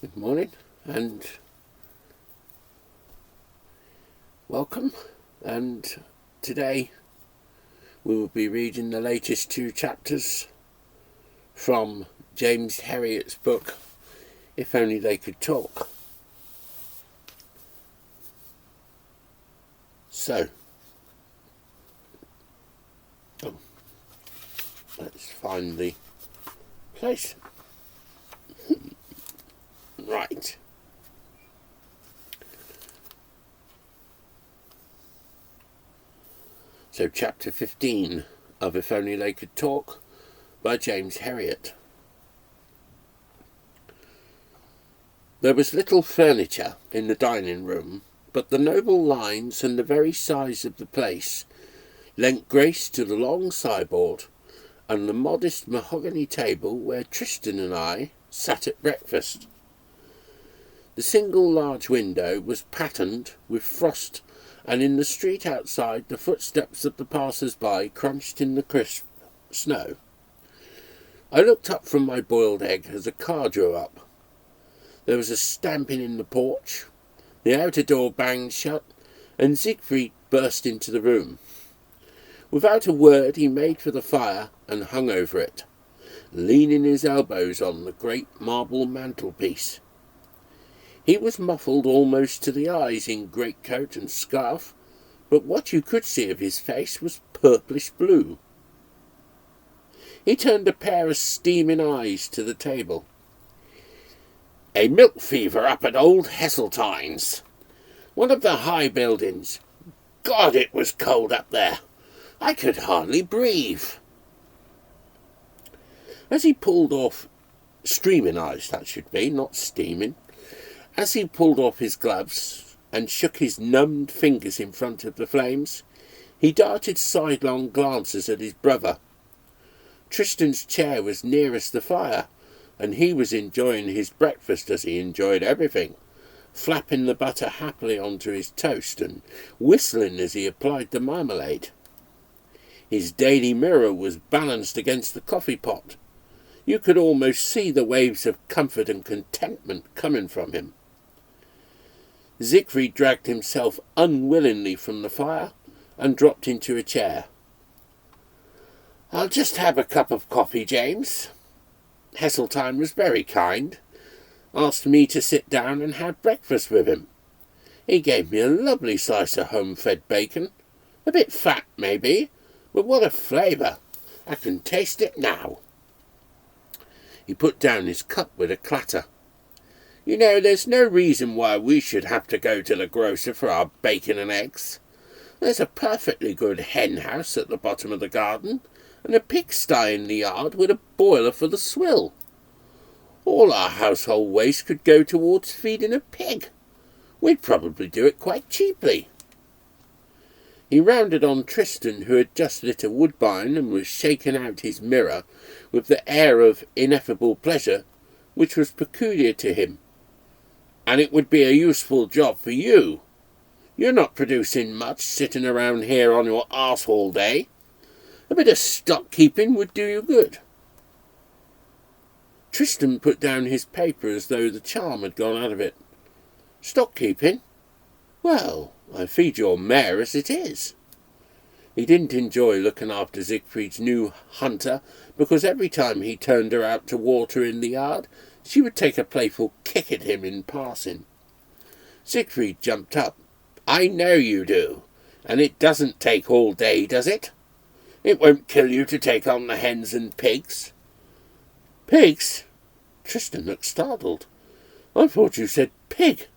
Good morning and welcome, and today we will be reading the latest two chapters from James Herriot's book If Only They Could Talk. So let's find the place. Right. So chapter 15 of If Only They Could Talk by James Herriot. There was little furniture in the dining room, but the noble lines and the very size of the place lent grace to the long sideboard and the modest mahogany table where Tristan and I sat at breakfast. The single large window was patterned with frost, and in the street outside the footsteps of the passers-by crunched in the crisp snow. I looked up from my boiled egg as a car drew up. There was a stamping in the porch, the outer door banged shut, and Siegfried burst into the room. Without a word he made for the fire and hung over it, leaning his elbows on the great marble mantelpiece. He was muffled almost to the eyes in greatcoat and scarf, but what you could see of his face was purplish blue. He turned a pair of steaming eyes to the table. "A milk fever up at old Heseltine's. One of the high buildings. God, it was cold up there. I could hardly breathe." As he pulled off, streaming eyes that should be, not steaming. As he pulled off his gloves and shook his numbed fingers in front of the flames, he darted sidelong glances at his brother. Tristan's chair was nearest the fire, and he was enjoying his breakfast as he enjoyed everything, flapping the butter happily onto his toast and whistling as he applied the marmalade. His Daily Mirror was balanced against the coffee pot. You could almost see the waves of comfort and contentment coming from him. Siegfried dragged himself unwillingly from the fire and dropped into a chair. "I'll just have a cup of coffee, James. Heseltine was very kind. Asked me to sit down and have breakfast with him. He gave me a lovely slice of home-fed bacon. A bit fat, maybe, but what a flavour. I can taste it now." He put down his cup with a clatter. "You know, there's no reason why we should have to go to the grocer for our bacon and eggs. There's a perfectly good hen house at the bottom of the garden, and a pigsty in the yard with a boiler for the swill. All our household waste could go towards feeding a pig. We'd probably do it quite cheaply." He rounded on Tristan, who had just lit a woodbine and was shaking out his mirror with the air of ineffable pleasure which was peculiar to him. "And it would be a useful job for you. You're not producing much sitting around here on your arse all day. A bit of stock-keeping would do you good." Tristan put down his paper as though the charm had gone out of it. "Stock-keeping? Well, I feed your mare as it is." He didn't enjoy looking after Siegfried's new hunter, because every time he turned her out to water in the yard, she would take a playful kick at him in passing. Siegfried jumped up. "I know you do. And it doesn't take all day, does it? It won't kill you to take on the hens and pigs." "Pigs?" Tristan looked startled. "I thought you said pig."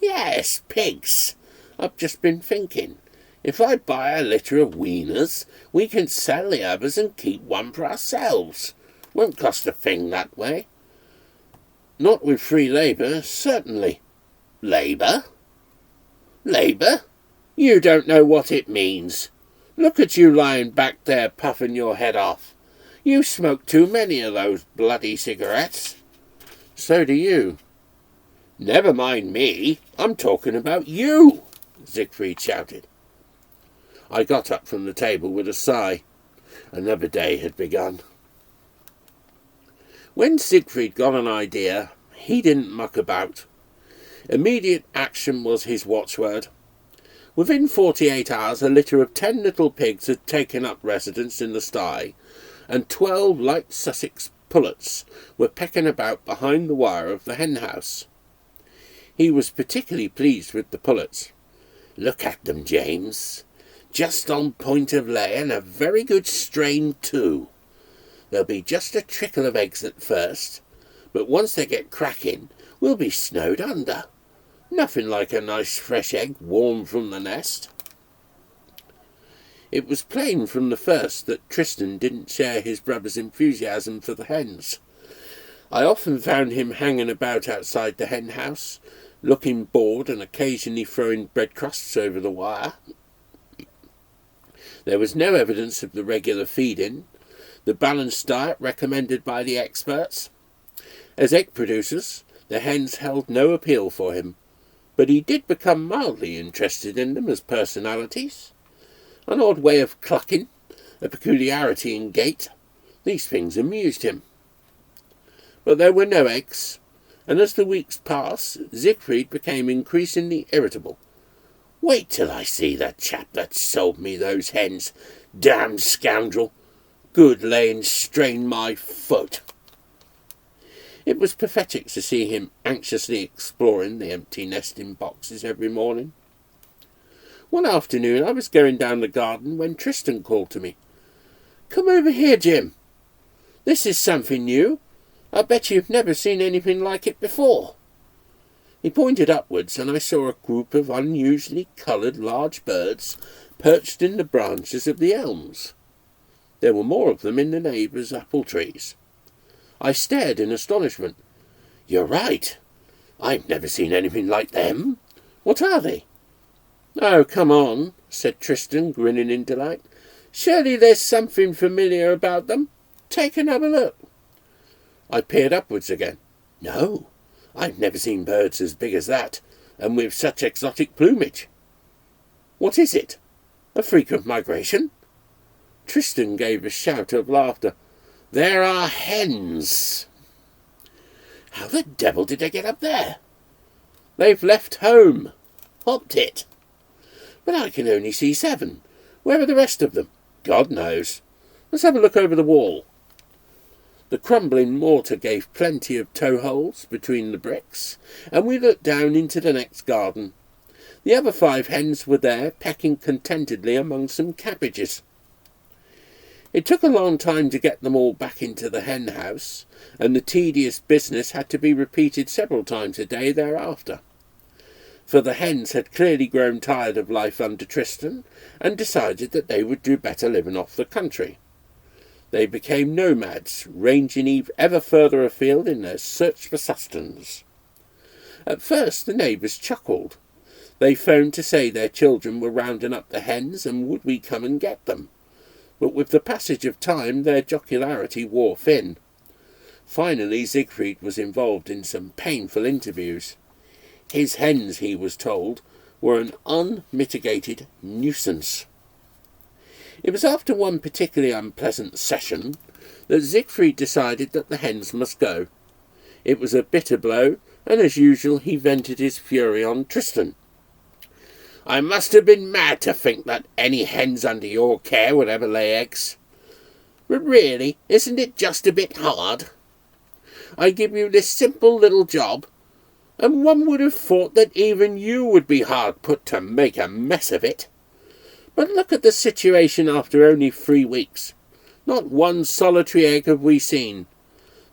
"Yes, pigs. I've just been thinking. If I buy a litter of weaners, we can sell the others and keep one for ourselves. Won't cost a thing that way." "Not with free labour, certainly." "Labour? Labour? You don't know what it means. Look at you lying back there puffing your head off. You smoke too many of those bloody cigarettes." "So do you." "Never mind me. I'm talking about you," Siegfried shouted. I got up from the table with a sigh. Another day had begun. When Siegfried got an idea, he didn't muck about. Immediate action was his watchword. Within 48 hours, a litter of 10 little pigs had taken up residence in the sty, and 12 light Sussex pullets were pecking about behind the wire of the hen house. He was particularly pleased with the pullets. "Look at them, James. Just on point of lay, and a very good strain too. There'll be just a trickle of eggs at first, but once they get cracking, we'll be snowed under. Nothing like a nice fresh egg warm from the nest." It was plain from the first that Tristan didn't share his brother's enthusiasm for the hens. I often found him hanging about outside the hen house, looking bored and occasionally throwing bread crusts over the wire. There was no evidence of the regular feeding, the balanced diet recommended by the experts. As egg producers, the hens held no appeal for him, but he did become mildly interested in them as personalities. An odd way of clucking, a peculiarity in gait, these things amused him. But there were no eggs, and as the weeks passed, Siegfried became increasingly irritable. "Wait till I see that chap that sold me those hens. Damned scoundrel! Good laying strained my foot." It was pathetic to see him anxiously exploring the empty nesting boxes every morning. One afternoon I was going down the garden when Tristan called to me. "Come over here, Jim. This is something new. I bet you've never seen anything like it before." He pointed upwards, and I saw a group of unusually coloured large birds perched in the branches of the elms. There were more of them in the neighbours' apple trees. I stared in astonishment. "You're right. I've never seen anything like them. What are they?" "Oh, come on," said Tristan, grinning in delight. "Surely there's something familiar about them. Take another look." I peered upwards again. "No, I've never seen birds as big as that, and with such exotic plumage." "What is it? A freak of migration?" Tristan gave a shout of laughter. "There are hens." "How the devil did they get up there?" "They've left home. Hopped it. But I can only see 7. Where are the rest of them?" "God knows. Let's have a look over the wall." The crumbling mortar gave plenty of toe holes between the bricks, and we looked down into the next garden. The other 5 hens were there, pecking contentedly among some cabbages. It took a long time to get them all back into the hen house, and the tedious business had to be repeated several times a day thereafter. For the hens had clearly grown tired of life under Tristan, and decided that they would do better living off the country. They became nomads, ranging ever further afield in their search for sustenance. At first the neighbours chuckled. They phoned to say their children were rounding up the hens, and would we come and get them. But with the passage of time their jocularity wore thin. Finally Siegfried was involved in some painful interviews. His hens, he was told, were an unmitigated nuisance. It was after one particularly unpleasant session that Siegfried decided that the hens must go. It was a bitter blow, and as usual he vented his fury on Tristan. "I must have been mad to think that any hens under your care would ever lay eggs. But really, isn't it just a bit hard? I give you this simple little job, and one would have thought that even you would be hard put to make a mess of it. But look at the situation after only 3 weeks. Not one solitary egg have we seen.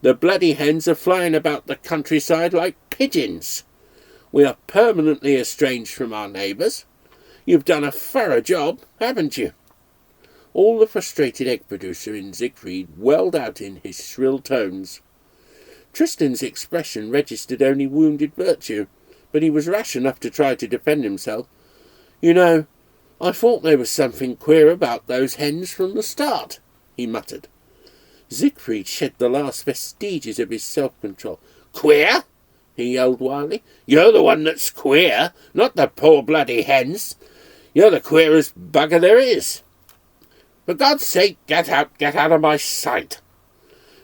The bloody hens are flying about the countryside like pigeons. We are permanently estranged from our neighbours. You've done a thorough job, haven't you?" All the frustrated egg producer in Siegfried welled out in his shrill tones. Tristan's expression registered only wounded virtue, but he was rash enough to try to defend himself. "You know, I thought there was something queer about those hens from the start," he muttered. Siegfried shed the last vestiges of his self-control. "Queer?" he yelled wildly. "You're the one that's queer, not the poor bloody hens. You're the queerest bugger there is. For God's sake, get out of my sight."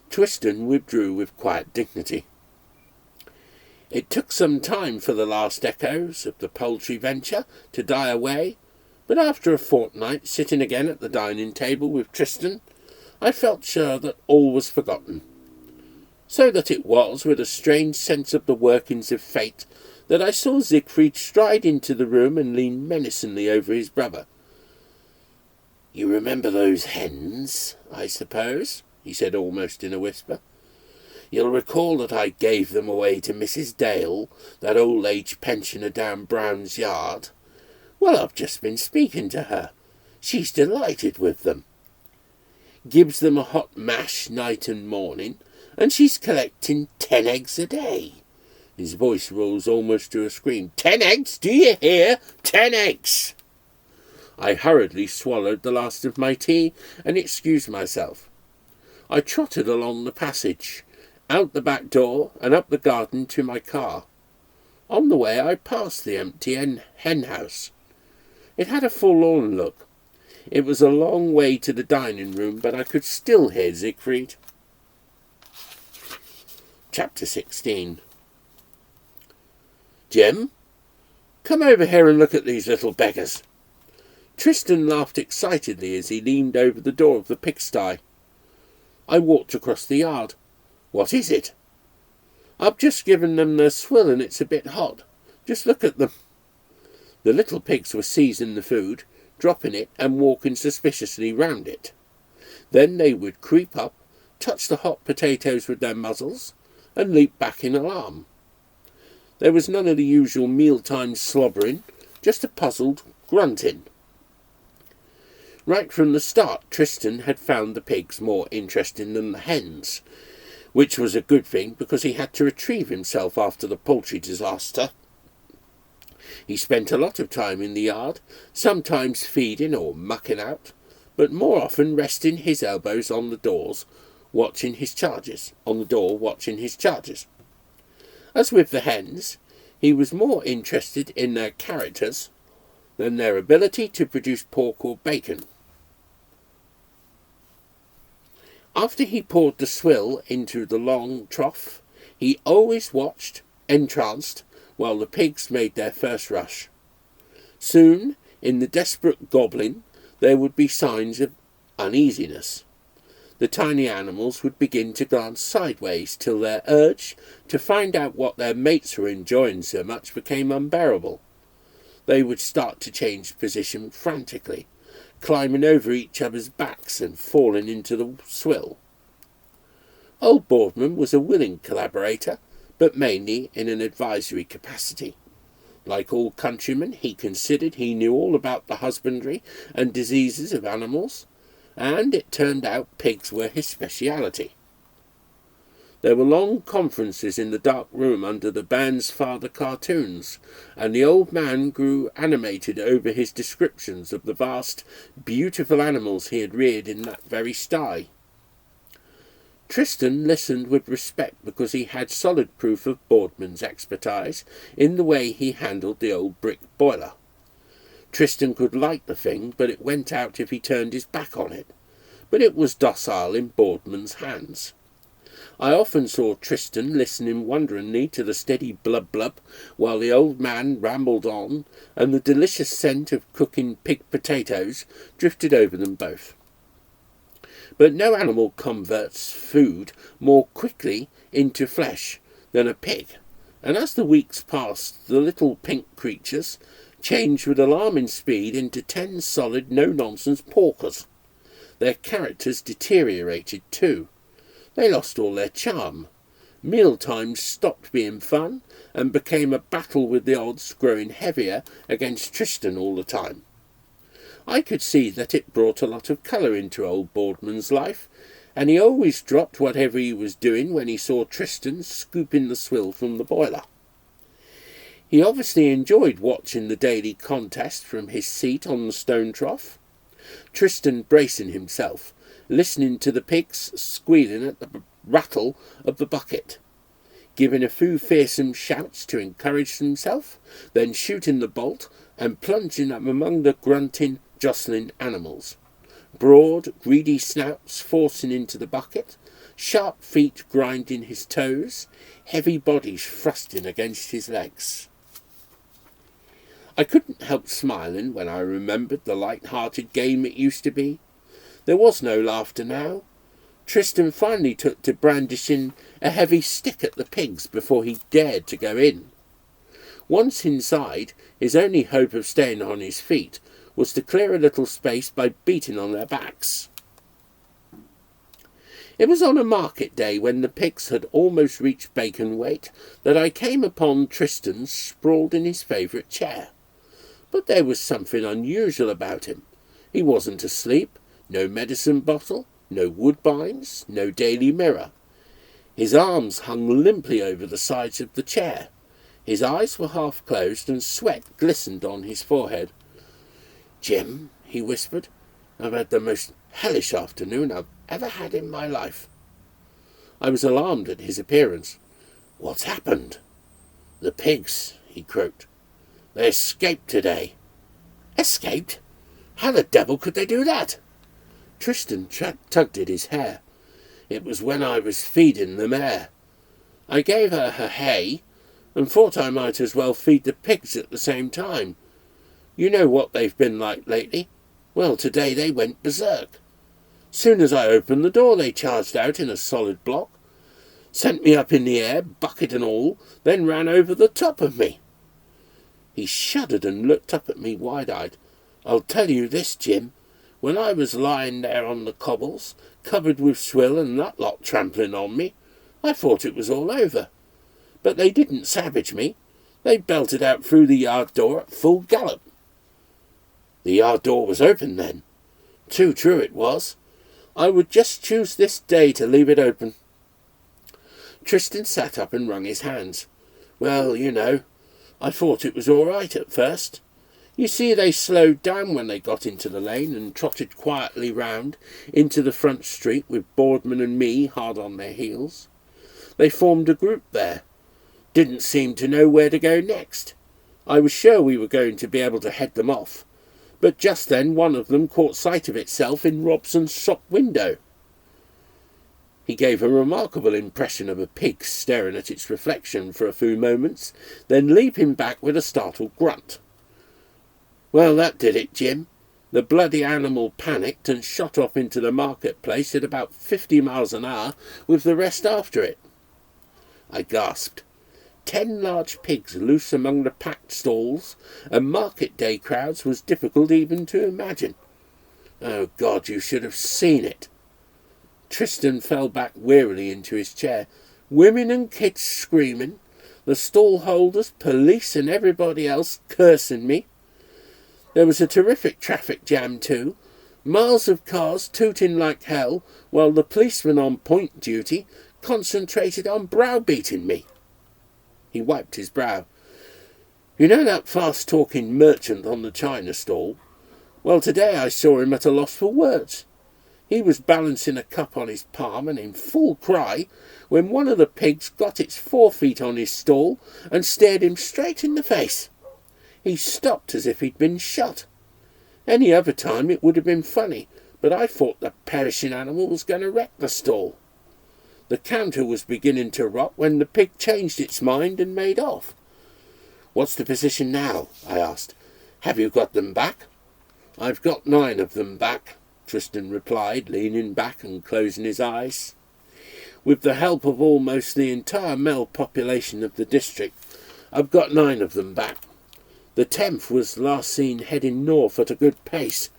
Tristan withdrew with quiet dignity. It took some time for the last echoes of the poultry venture to die away, but after a fortnight sitting again at the dining table with Tristan, I felt sure that all was forgotten. So that it was with a strange sense of the workings of fate that I saw Siegfried stride into the room and lean menacingly over his brother. "You remember those hens, I suppose?" he said almost in a whisper. "You'll recall that I gave them away to Mrs. Dale, that old-age pensioner down Brown's Yard. Well, I've just been speaking to her. She's delighted with them. Gives them a hot mash night and morning, and she's collecting 10 eggs a day." His voice rose almost to a scream. "10 eggs, do you hear? 10 eggs!" I hurriedly swallowed the last of my tea and excused myself. I trotted along the passage, out the back door and up the garden to my car. On the way I passed the empty hen house. It had a forlorn look. It was a long way to the dining room, but I could still hear Siegfried. Chapter 16. "Jim, come over here and look at these little beggars." Tristan laughed excitedly as he leaned over the door of the pigsty. I walked across the yard. "What is it?" "I've just given them their swill and it's a bit hot. Just look at them." The little pigs were seizing the food, dropping it and walking suspiciously round it. Then they would creep up, touch the hot potatoes with their muzzles, and leap back in alarm. There was none of the usual mealtime slobbering, just a puzzled grunting. Right from the start, Tristan had found the pigs more interesting than the hens, which was a good thing because he had to retrieve himself after the poultry disaster. He spent a lot of time in the yard, sometimes feeding or mucking out, but more often resting his elbows on the door, watching his charges. As with the hens, he was more interested in their characters than their ability to produce pork or bacon. After he poured the swill into the long trough, he always watched, entranced, while the pigs made their first rush. Soon, in the desperate gobbling, there would be signs of uneasiness. The tiny animals would begin to glance sideways till their urge to find out what their mates were enjoying so much became unbearable. They would start to change position frantically, climbing over each other's backs and falling into the swill. Old Boardman was a willing collaborator, but mainly in an advisory capacity. Like all countrymen, he considered he knew all about the husbandry and diseases of animals, and it turned out pigs were his speciality. There were long conferences in the dark room under the Bairnsfather cartoons, and the old man grew animated over his descriptions of the vast, beautiful animals he had reared in that very sty. Tristan listened with respect because he had solid proof of Boardman's expertise in the way he handled the old brick boiler. Tristan could light the thing, but it went out if he turned his back on it. But it was docile in Boardman's hands. I often saw Tristan listening wonderingly to the steady blub-blub while the old man rambled on, and the delicious scent of cooking pig potatoes drifted over them both. But no animal converts food more quickly into flesh than a pig, and as the weeks passed, the little pink creatures changed with alarming speed into 10 solid, no-nonsense porkers. Their characters deteriorated too. They lost all their charm. Mealtimes stopped being fun and became a battle with the odds, growing heavier against Tristan all the time. I could see that it brought a lot of colour into old Boardman's life, and he always dropped whatever he was doing when he saw Tristan scooping the swill from the boiler. He obviously enjoyed watching the daily contest from his seat on the stone trough, Tristan bracing himself, listening to the pigs squealing at the rattle of the bucket, giving a few fearsome shouts to encourage himself, then shooting the bolt and plunging up among the grunting, jostling animals. Broad, greedy snouts forcing into the bucket, sharp feet grinding his toes, heavy bodies thrusting against his legs. I couldn't help smiling when I remembered the light-hearted game it used to be. There was no laughter now. Tristan finally took to brandishing a heavy stick at the pigs before he dared to go in. Once inside, his only hope of staying on his feet was to clear a little space by beating on their backs. It was on a market day when the pigs had almost reached bacon weight that I came upon Tristan sprawled in his favourite chair. But there was something unusual about him. He wasn't asleep, no medicine bottle, no woodbines, no Daily Mirror. His arms hung limply over the sides of the chair. His eyes were half closed and sweat glistened on his forehead. "Jim," he whispered, "I've had the most hellish afternoon I've ever had in my life." I was alarmed at his appearance. "What's happened?" "The pigs," he croaked. "They escaped today." "Escaped? How the devil could they do that?" Tristan tugged at his hair. "It was when I was feeding the mare. I gave her hay and thought I might as well feed the pigs at the same time. You know what they've been like lately. Well, today they went berserk. Soon as I opened the door they charged out in a solid block, sent me up in the air, bucket and all, then ran over the top of me." He shuddered and looked up at me wide-eyed. "I'll tell you this, Jim. When I was lying there on the cobbles, covered with swill and that lot trampling on me, I thought it was all over. But they didn't savage me. They belted out through the yard door at full gallop." "The yard door was open then?" "Too true it was. I would just choose this day to leave it open." Tristan sat up and wrung his hands. "Well, you know, I thought it was all right at first. You see, they slowed down when they got into the lane and trotted quietly round into the front street with Boardman and me hard on their heels. They formed a group there. Didn't seem to know where to go next. I was sure we were going to be able to head them off. But just then one of them caught sight of itself in Robson's shop window." He gave a remarkable impression of a pig staring at its reflection for a few moments, then leaping back with a startled grunt. "Well, that did it, Jim. The bloody animal panicked and shot off into the marketplace at about 50 miles an hour with the rest after it." I gasped. 10 large pigs loose among the packed stalls and market day crowds was difficult even to imagine. Oh God, you should have seen it. Tristan fell back wearily into his chair. Women and kids screaming, the stall holders, police and everybody else cursing me. There was a terrific traffic jam too, miles of cars tooting like hell, while the policeman on point duty concentrated on browbeating me. He wiped his brow. "You know that fast-talking merchant on the china stall? Well, today I saw him at a loss for words. He was balancing a cup on his palm and in full cry when one of the pigs got its forefeet on his stall and stared him straight in the face. He stopped as if he'd been shot. Any other time it would have been funny, but I thought the perishing animal was going to wreck the stall. The counter was beginning to rot when the pig changed its mind and made off." "What's the position now?" I asked. "Have you got them back?" "I've got 9 of them back," Tristan replied, leaning back and closing his eyes. "With the help of almost the entire male population of the district, I've got 9 of them back. The 10th was last seen heading north at a good pace.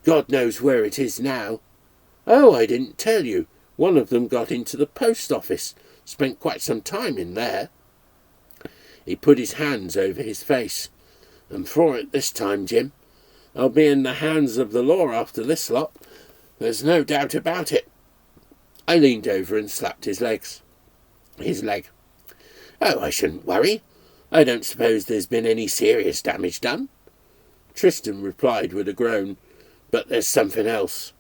God knows where it is now. Oh, I didn't tell you. One of them got into the post office. Spent quite some time in there." He put his hands over his face. "I'm for it this time, Jim. I'll be in the hands of the law after this lot. There's no doubt about it." I leaned over and slapped his leg. "Oh, I shouldn't worry. I don't suppose there's been any serious damage done." Tristan replied with a groan. "But there's something else.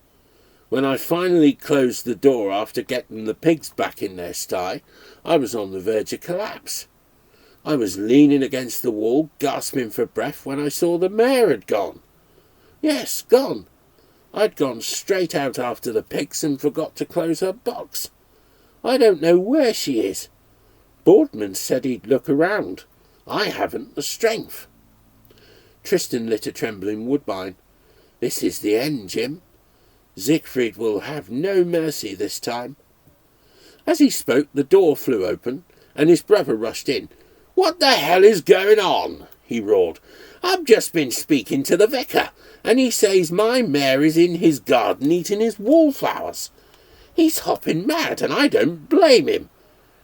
When I finally closed the door after getting the pigs back in their sty, I was on the verge of collapse. I was leaning against the wall, gasping for breath, when I saw the mare had gone. Yes, gone. I'd gone straight out after the pigs and forgot to close her box. I don't know where she is. Boardman said he'd look around. I haven't the strength." Tristan lit a trembling woodbine. "This is the end, Jim. Siegfried will have no mercy this time." As he spoke, the door flew open, and his brother rushed in. "What the hell is going on?" he roared. "I've just been speaking to the vicar, and he says my mare is in his garden eating his wallflowers. He's hopping mad, and I don't blame him.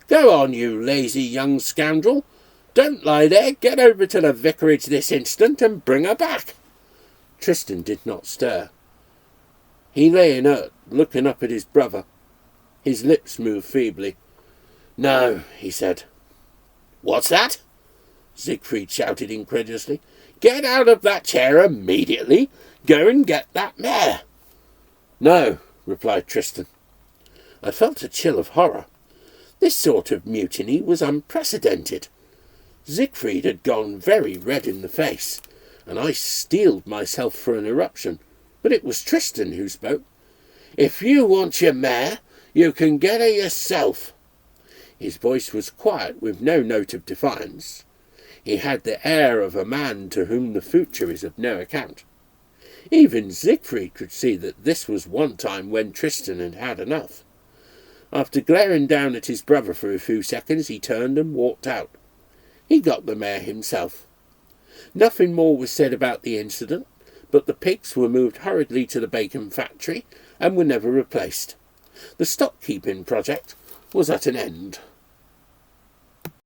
Go on, you lazy young scoundrel. Don't lie there. Get over to the vicarage this instant and bring her back." Tristan did not stir. He lay inert, looking up at his brother. His lips moved feebly. "No," he said. "What's that?" Siegfried shouted incredulously. "Get out of that chair immediately. Go and get that mare." "No," replied Tristan. I felt a chill of horror. This sort of mutiny was unprecedented. Siegfried had gone very red in the face, and I steeled myself for an eruption, but it was Tristan who spoke. "If you want your mare, you can get her yourself." His voice was quiet, with no note of defiance. He had the air of a man to whom the future is of no account. Even Siegfried could see that this was one time when Tristan had had enough. After glaring down at his brother for a few seconds, he turned and walked out. He got the mare himself. Nothing more was said about the incident, but the pigs were moved hurriedly to the bacon factory and were never replaced. The stock-keeping project was at an end.